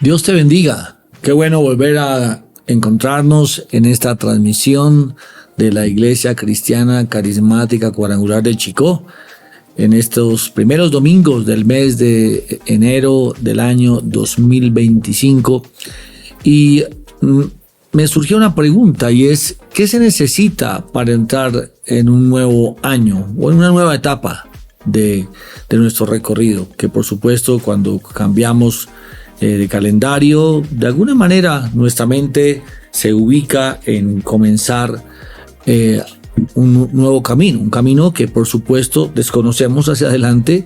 Dios te bendiga. Qué bueno volver a encontrarnos en esta transmisión de la Iglesia Cristiana Carismática Cuadrangular del Chicó, en estos primeros domingos del mes de enero del año 2025. Y me surgió una pregunta, y es: ¿qué se necesita para entrar en un nuevo año o en una nueva etapa de nuestro recorrido? Que por supuesto, cuando cambiamos de calendario, de alguna manera nuestra mente se ubica en comenzar un nuevo camino, un camino que por supuesto desconocemos hacia adelante,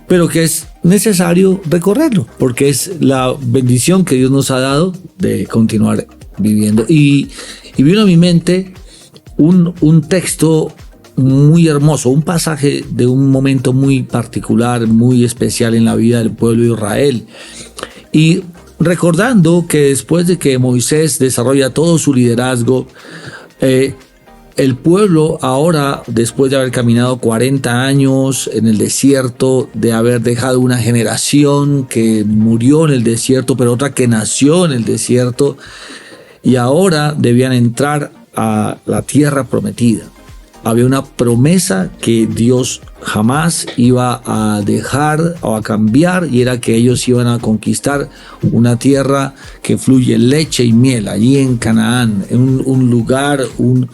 pero que es necesario recorrerlo, porque es la bendición que Dios nos ha dado de continuar viviendo. Y vino a mi mente un texto muy hermoso, un pasaje de un momento muy particular, muy especial en la vida del pueblo de Israel. Y recordando que después de que Moisés desarrolla todo su liderazgo, el pueblo ahora, después de haber caminado 40 años en el desierto, de haber dejado una generación que murió en el desierto, pero otra que nació en el desierto, y ahora debían entrar a la tierra prometida. Había una promesa que Dios jamás iba a dejar o a cambiar, y era que ellos iban a conquistar una tierra que fluye leche y miel, allí en Canaán, en un lugar, un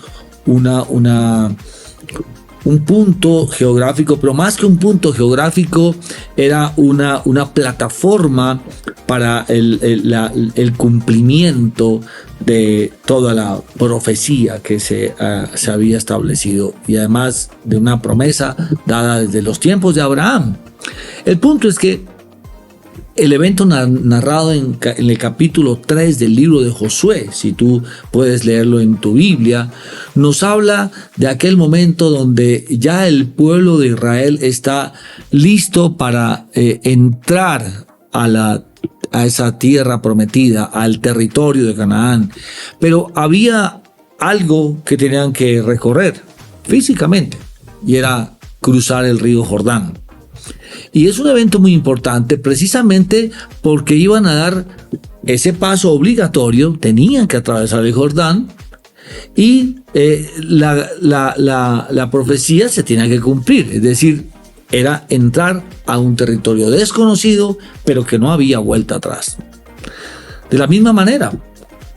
punto geográfico, pero más que un punto geográfico, era una plataforma para el cumplimiento de toda la profecía que se había establecido, y además de una promesa dada desde los tiempos de Abraham. El punto es que el evento narrado en el capítulo 3 del libro de Josué, si tú puedes leerlo en tu Biblia, nos habla de aquel momento donde ya el pueblo de Israel está listo para entrar a esa tierra prometida, al territorio de Canaán. Pero había algo que tenían que recorrer físicamente, y era cruzar el río Jordán. Y es un evento muy importante precisamente porque iban a dar ese paso obligatorio, tenían que atravesar el Jordán, y la profecía se tenía que cumplir, es decir, era entrar a un territorio desconocido, pero que no había vuelta atrás. De la misma manera,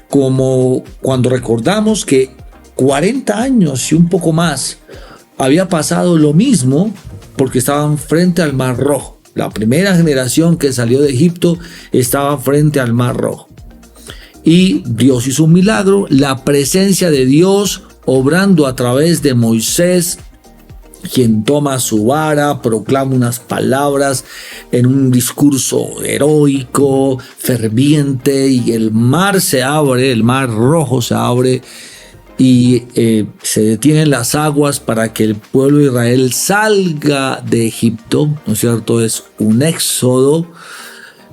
como cuando recordamos que 40 años y un poco más había pasado lo mismo, porque estaban frente al Mar Rojo. La primera generación que salió de Egipto estaba frente al Mar Rojo. Y Dios hizo un milagro, la presencia de Dios obrando a través de Moisés, quien toma su vara, proclama unas palabras en un discurso heroico, ferviente, y el mar se abre, el Mar Rojo se abre, y se detienen las aguas para que el pueblo de Israel salga de Egipto, ¿no es cierto? Es un éxodo,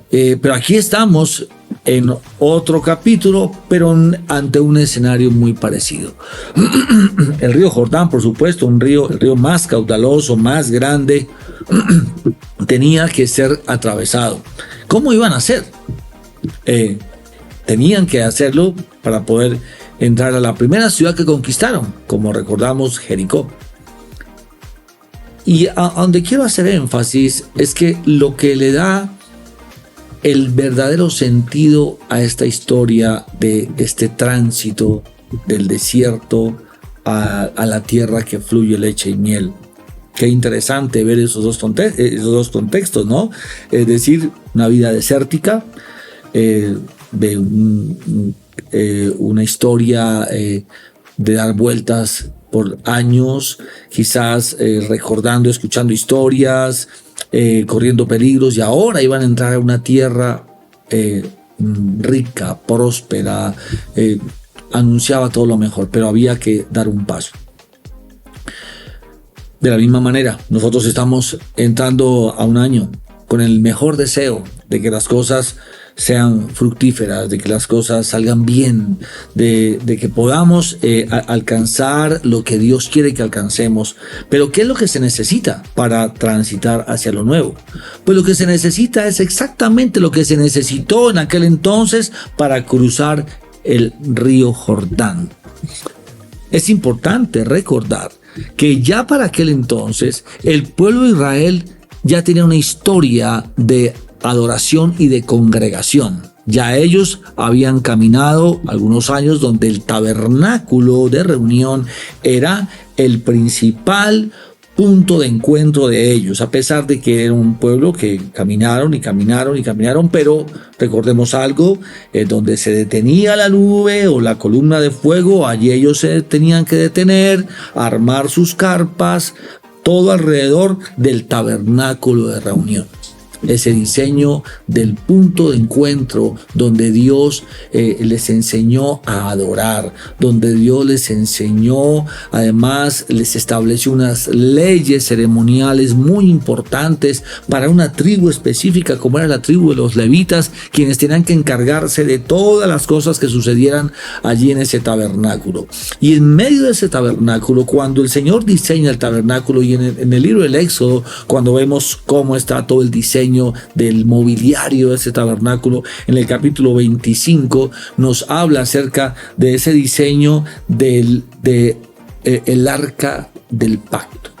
pero aquí estamos en otro capítulo, pero ante un escenario muy parecido. El río Jordán, por supuesto, el río más caudaloso, más grande, tenía que ser atravesado. ¿Cómo iban a hacer? Tenían que hacerlo para poder entrar a la primera ciudad que conquistaron, como recordamos, Jericó. Y a donde quiero hacer énfasis es que lo que le da el verdadero sentido a esta historia de este tránsito del desierto a la tierra que fluye leche y miel. Qué interesante ver esos dos contextos, ¿no? Es decir, una vida desértica, de una historia de dar vueltas por años, quizás recordando, escuchando historias, corriendo peligros, y ahora iban a entrar a una tierra rica, próspera, anunciaba todo lo mejor, pero había que dar un paso. De la misma manera, nosotros estamos entrando a un año con el mejor deseo de que las cosas sean fructíferas, de que las cosas salgan bien, de que podamos alcanzar lo que Dios quiere que alcancemos. Pero ¿qué es lo que se necesita para transitar hacia lo nuevo? Pues lo que se necesita es exactamente lo que se necesitó en aquel entonces para cruzar el río Jordán. Es importante recordar que ya para aquel entonces el pueblo de Israel ya tenía una historia de adoración y de congregación. Ya ellos habían caminado algunos años donde el tabernáculo de reunión era el principal punto de encuentro de ellos, a pesar de que era un pueblo que caminaron, pero recordemos algo, donde se detenía la nube o la columna de fuego, allí ellos se tenían que detener, armar sus carpas, todo alrededor del tabernáculo de reunión. Ese diseño del punto de encuentro donde Dios les enseñó a adorar, donde Dios les enseñó, además les estableció unas leyes ceremoniales muy importantes para una tribu específica como era la tribu de los levitas, quienes tenían que encargarse de todas las cosas que sucedieran allí en ese tabernáculo. Y en medio de ese tabernáculo, cuando el Señor diseña el tabernáculo, y en el libro del Éxodo, cuando vemos cómo está todo el diseño del mobiliario de ese tabernáculo, en el capítulo 25 nos habla acerca de ese diseño del arca del pacto,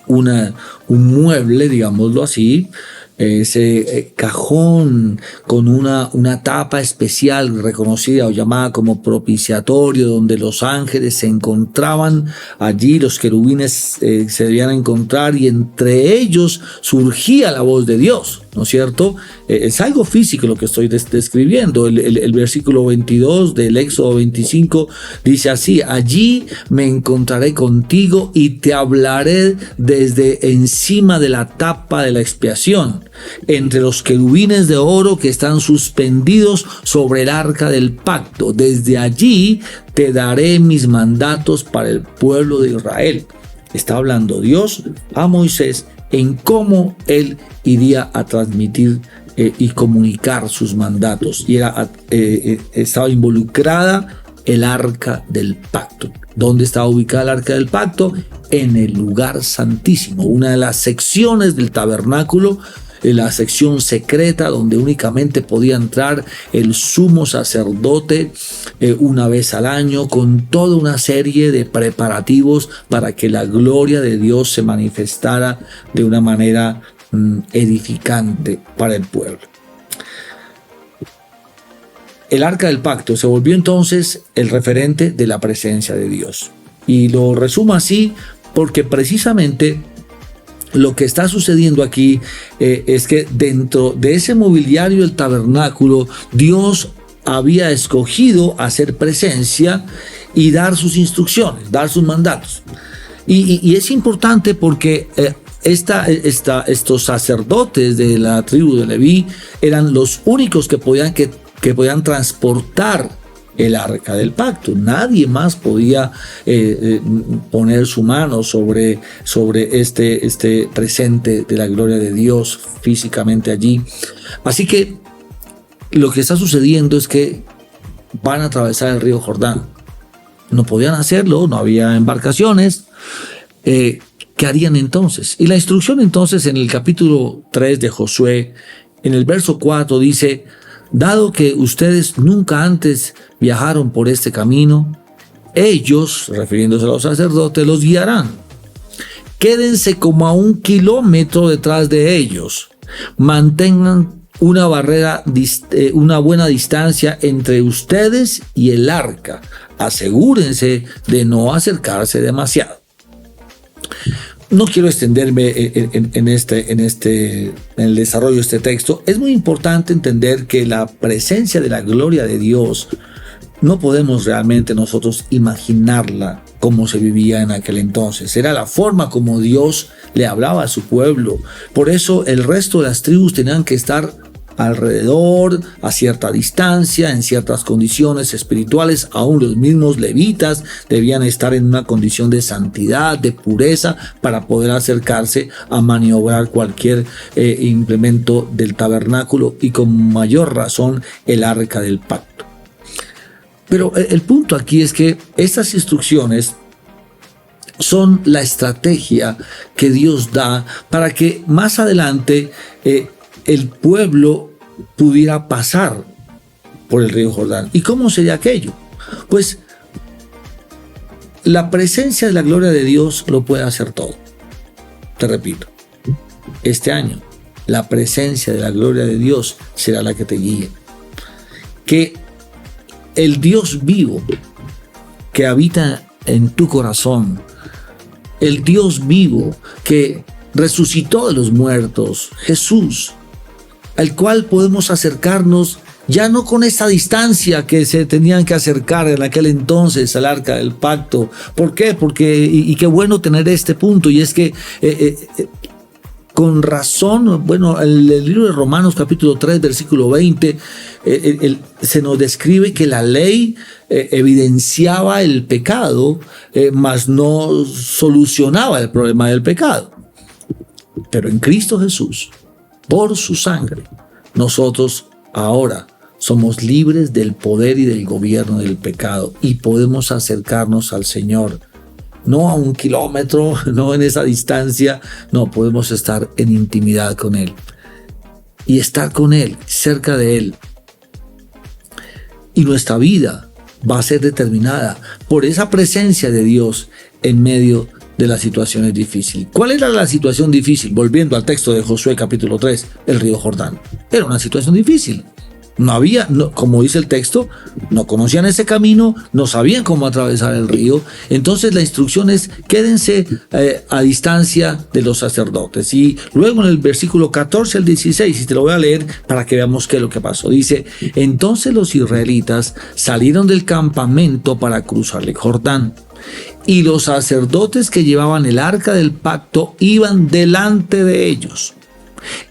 un mueble, digámoslo así, ese cajón con una tapa especial reconocida o llamada como propiciatorio, donde los ángeles se encontraban allí, los querubines se debían encontrar, y entre ellos surgía la voz de Dios, ¿no es cierto? Es algo físico lo que estoy describiendo. El versículo 22 del Éxodo 25 dice así: allí me encontraré contigo y te hablaré desde encima de la tapa de la expiación, entre los querubines de oro que están suspendidos sobre el arca del pacto. Desde allí te daré mis mandatos para el pueblo de Israel. Está hablando Dios a Moisés en cómo él iría a transmitir y comunicar sus mandatos. Y estaba involucrada el arca del pacto. ¿Dónde estaba ubicada el arca del pacto? En el lugar santísimo, una de las secciones del tabernáculo, la sección secreta donde únicamente podía entrar el sumo sacerdote una vez al año, con toda una serie de preparativos para que la gloria de Dios se manifestara de una manera edificante para el pueblo. El arca del pacto se volvió entonces el referente de la presencia de Dios. Y lo resumo así porque precisamente lo que está sucediendo aquí es que dentro de ese mobiliario del tabernáculo, Dios había escogido hacer presencia y dar sus instrucciones, dar sus mandatos. Y es importante porque estos sacerdotes de la tribu de Leví eran los únicos que podían transportar el arca del pacto. Nadie más podía poner su mano sobre este presente de la gloria de Dios físicamente allí. Así que lo que está sucediendo es que van a atravesar el río Jordán. No podían hacerlo, no había embarcaciones. ¿Qué harían entonces? Y la instrucción entonces en el capítulo 3 de Josué, en el verso 4 dice: dado que ustedes nunca antes viajaron por este camino, ellos, refiriéndose a los sacerdotes, los guiarán. Quédense como a 1 kilómetro detrás de ellos. Mantengan una buena distancia entre ustedes y el arca. Asegúrense de no acercarse demasiado. No quiero extenderme en el desarrollo de este texto. Es muy importante entender que la presencia de la gloria de Dios no podemos realmente nosotros imaginarla como se vivía en aquel entonces. Era la forma como Dios le hablaba a su pueblo. Por eso el resto de las tribus tenían que estar alrededor, a cierta distancia, en ciertas condiciones espirituales. Aún los mismos levitas debían estar en una condición de santidad, de pureza, para poder acercarse a maniobrar cualquier implemento del tabernáculo, y con mayor razón el arca del pacto. Pero el punto aquí es que estas instrucciones son la estrategia que Dios da para que más adelante el pueblo pudiera pasar por el río Jordán. ¿Y cómo sería aquello? Pues la presencia de la gloria de Dios lo puede hacer todo. Te repito, este año la presencia de la gloria de Dios será la que te guíe. Que el Dios vivo que habita en tu corazón, el Dios vivo que resucitó de los muertos, Jesús, al cual podemos acercarnos ya no con esa distancia que se tenían que acercar en aquel entonces al arca del pacto. ¿Por qué? Y qué bueno tener este punto, y es que con razón, el libro de Romanos capítulo 3 versículo 20 se nos describe que la ley evidenciaba el pecado, mas no solucionaba el problema del pecado. Pero en Cristo Jesús, por su sangre, nosotros ahora somos libres del poder y del gobierno del pecado, y podemos acercarnos al Señor. No a 1 kilómetro, no en esa distancia, no, podemos estar en intimidad con Él y estar con Él, cerca de Él. Y nuestra vida va a ser determinada por esa presencia de Dios en medio de las situaciones difíciles. ¿Cuál era la situación difícil? Volviendo al texto de Josué capítulo 3, el río Jordán. Era una situación difícil. Como dice el texto, no conocían ese camino, no sabían cómo atravesar el río. Entonces la instrucción es: quédense a distancia de los sacerdotes. Y luego en el versículo 14 al 16, y te lo voy a leer para que veamos qué es lo que pasó. Dice: entonces los israelitas salieron del campamento para cruzar el Jordán, y los sacerdotes que llevaban el arca del pacto iban delante de ellos.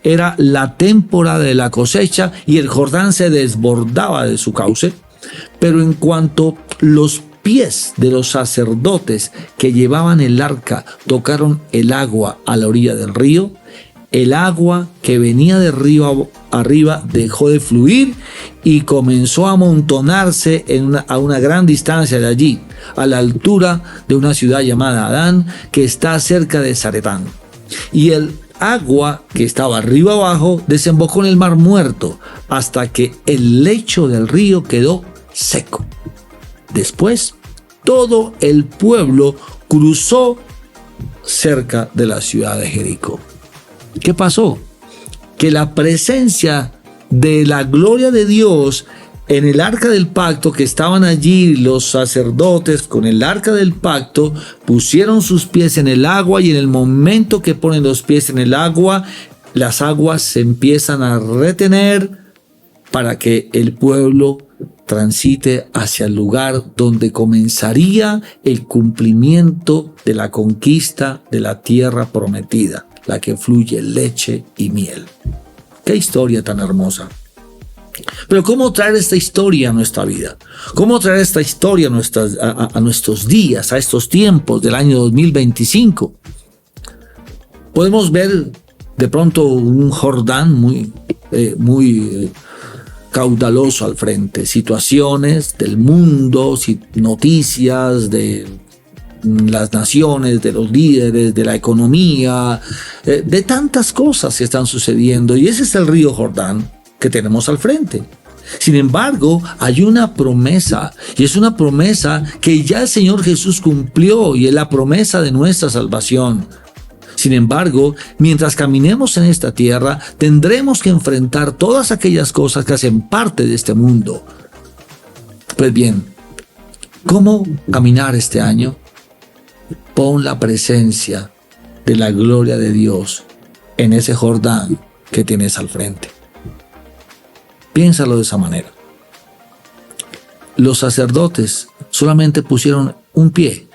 Era la temporada de la cosecha y el Jordán se desbordaba de su cauce, pero en cuanto los pies de los sacerdotes que llevaban el arca tocaron el agua a la orilla del río, el agua que venía de río arriba dejó de fluir y comenzó a amontonarse a una gran distancia de allí, a la altura de una ciudad llamada Adán, que está cerca de Zaretán. Y el agua que estaba arriba abajo desembocó en el mar Muerto hasta que el lecho del río quedó seco. Después, todo el pueblo cruzó cerca de la ciudad de Jericó. ¿Qué pasó? Que la presencia de la gloria de Dios en el arca del pacto, que estaban allí los sacerdotes con el arca del pacto, pusieron sus pies en el agua, y en el momento que ponen los pies en el agua, las aguas se empiezan a retener para que el pueblo transite hacia el lugar donde comenzaría el cumplimiento de la conquista de la tierra prometida, la que fluye leche y miel. ¡Qué historia tan hermosa! Pero ¿cómo traer esta historia a nuestra vida? ¿Cómo traer esta historia a nuestros días, a estos tiempos del año 2025? Podemos ver de pronto un Jordán muy caudaloso al frente, situaciones del mundo, noticias de las naciones, de los líderes, de la economía, de tantas cosas que están sucediendo, y ese es el río Jordán que tenemos al frente. Sin embargo, hay una promesa, y es una promesa que ya el Señor Jesús cumplió, y es la promesa de nuestra salvación. Sin embargo, mientras caminemos en esta tierra, tendremos que enfrentar todas aquellas cosas que hacen parte de este mundo. Pues bien, ¿cómo caminar este año? Pon la presencia de la gloria de Dios en ese Jordán que tienes al frente. Piénsalo de esa manera. Los sacerdotes solamente pusieron un pie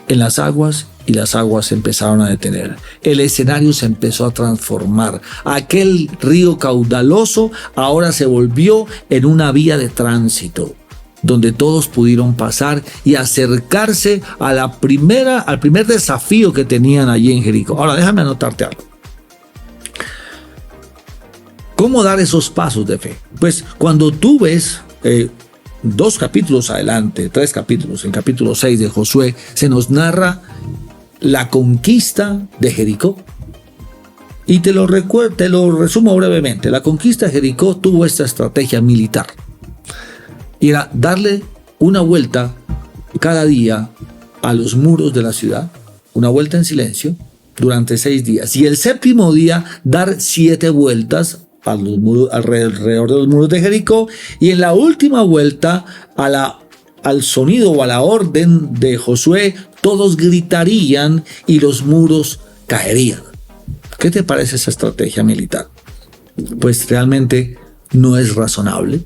en las aguas y las aguas se empezaron a detener. El escenario se empezó a transformar. Aquel río caudaloso ahora se volvió en una vía de tránsito, donde todos pudieron pasar y acercarse a al primer desafío que tenían allí en Jericó. Ahora déjame anotarte algo. ¿Cómo dar esos pasos de fe? Pues cuando tú ves 2 capítulos adelante, 3 capítulos, en capítulo 6 de Josué, se nos narra la conquista de Jericó. Y te lo resumo brevemente. La conquista de Jericó tuvo esta estrategia militar. Y era darle una vuelta cada día a los muros de la ciudad, una vuelta en silencio, durante 6 días. Y el 7º día, dar 7 vueltas a los muros, alrededor de los muros de Jericó. Y en la última vuelta, al sonido o a la orden de Josué, todos gritarían y los muros caerían. ¿Qué te parece esa estrategia militar? Pues realmente no es razonable,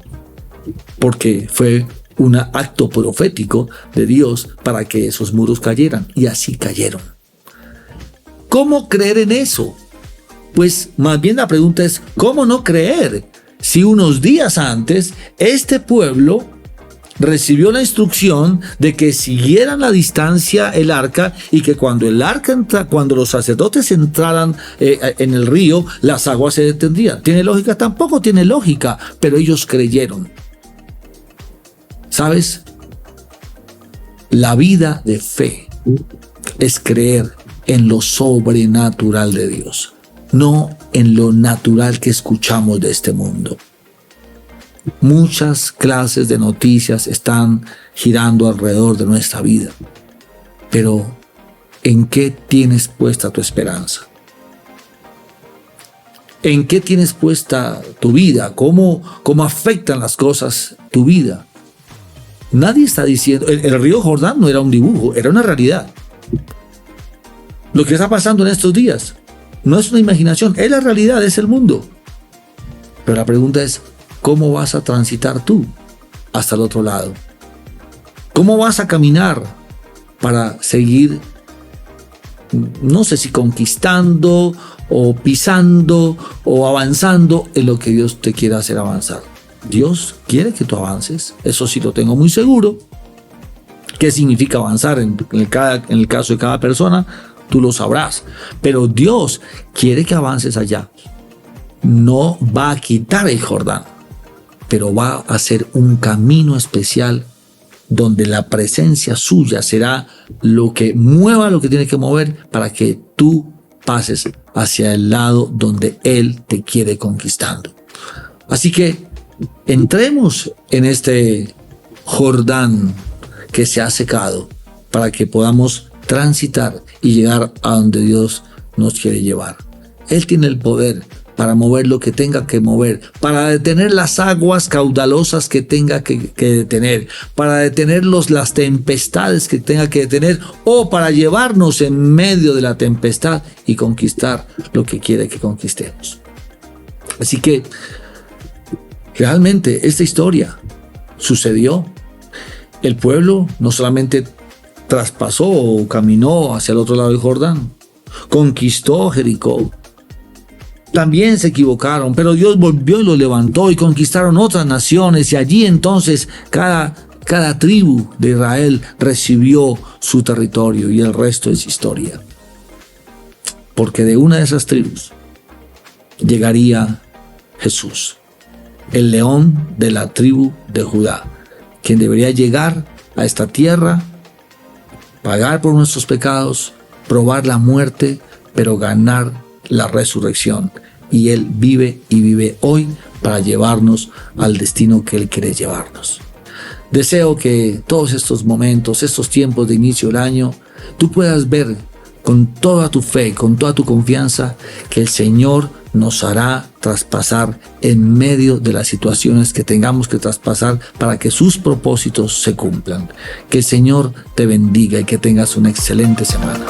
porque fue un acto profético de Dios para que esos muros cayeran, y así cayeron. ¿Cómo creer en eso? Pues más bien la pregunta es, ¿cómo no creer si unos días antes este pueblo recibió la instrucción de que siguieran la distancia el arca, y que cuando los sacerdotes entraran en el río, las aguas se detendrían? ¿Tiene lógica? Tampoco tiene lógica, pero ellos creyeron. ¿Sabes? La vida de fe es creer en lo sobrenatural de Dios, no en lo natural que escuchamos de este mundo. Muchas clases de noticias están girando alrededor de nuestra vida, pero ¿en qué tienes puesta tu esperanza? ¿En qué tienes puesta tu vida? ¿Cómo afectan las cosas tu vida? Nadie está diciendo, el río Jordán no era un dibujo, era una realidad. Lo que está pasando en estos días no es una imaginación, es la realidad, es el mundo. Pero la pregunta es, ¿cómo vas a transitar tú hasta el otro lado? ¿Cómo vas a caminar para seguir, no sé si conquistando o pisando o avanzando en lo que Dios te quiere hacer avanzar? Dios quiere que tú avances, eso sí lo tengo muy seguro. ¿Qué significa avanzar en el caso de cada persona? Tú lo sabrás. Pero Dios quiere que avances allá. No va a quitar el Jordán, pero va a hacer un camino especial donde la presencia suya será lo que mueva lo que tiene que mover para que tú pases hacia el lado donde Él te quiere conquistando. Así que entremos en este Jordán que se ha secado para que podamos transitar y llegar a donde Dios nos quiere llevar. Él tiene el poder para mover lo que tenga que mover, para detener las aguas caudalosas que tenga que detener, para detener las tempestades que tenga que detener, o para llevarnos en medio de la tempestad y conquistar lo que quiere que conquistemos. Así que realmente esta historia sucedió. El pueblo no solamente traspasó o caminó hacia el otro lado del Jordán, conquistó Jericó. También se equivocaron, pero Dios volvió y los levantó y conquistaron otras naciones, y allí entonces cada tribu de Israel recibió su territorio, y el resto es historia. Porque de una de esas tribus llegaría Jesús, el león de la tribu de Judá, quien debería llegar a esta tierra, pagar por nuestros pecados, probar la muerte, pero ganar la resurrección. Y Él vive y vive hoy para llevarnos al destino que Él quiere llevarnos. Deseo que todos estos momentos, estos tiempos de inicio del año, tú puedas ver con toda tu fe, con toda tu confianza, que el Señor nos hará traspasar en medio de las situaciones que tengamos que traspasar para que sus propósitos se cumplan. Que el Señor te bendiga y que tengas una excelente semana.